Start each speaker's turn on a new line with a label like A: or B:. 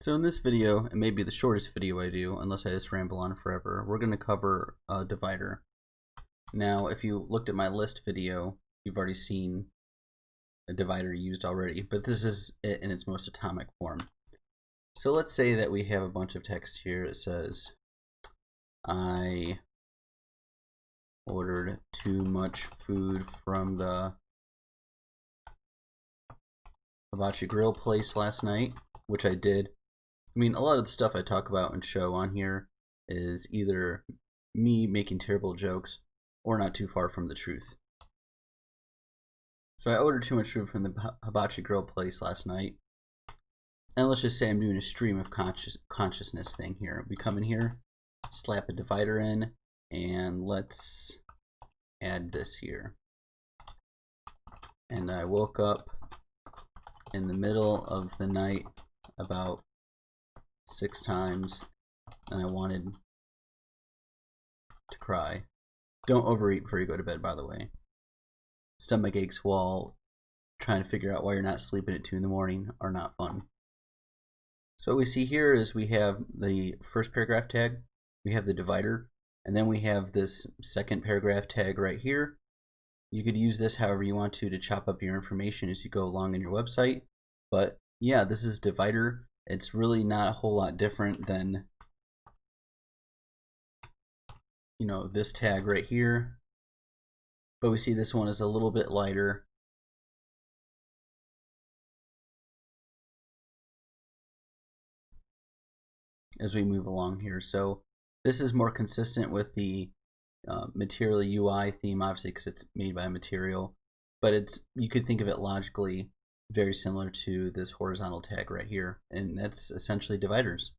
A: So in this video, it may be the shortest video I do, unless I just ramble on forever, we're going to cover a divider. Now, if you looked at my list video, you've already seen a divider used already, but this is it in its most atomic form. So let's say that we have a bunch of text here that says, I ordered too much food from the Hibachi Grill place last night, which I did. I mean, a lot of the stuff I talk about and show on here is either me making terrible jokes or not too far from the truth. So I ordered too much food from the Hibachi Grill place last night. And let's just say I'm doing a stream of consciousness thing here. We come in here, slap a divider in, and let's add this here. And I woke up in the middle of the night about 6 times, and I wanted to cry. Don't overeat before you go to bed, by the way. Stomach aches while trying to figure out why you're not sleeping at 2 in the morning are not fun. So what we see here is we have the first paragraph tag, we have the divider, and then we have this second paragraph tag right here. You could use this however you want to chop up your information as you go along in your website. But yeah, this is divider. It's really not a whole lot different than, this tag right here. But we see this one is a little bit lighter. As we move along here. So this is more consistent with the Material UI theme, obviously because it's made by Material. But you could think of it logically very similar to this horizontal tag right here, and that's essentially dividers.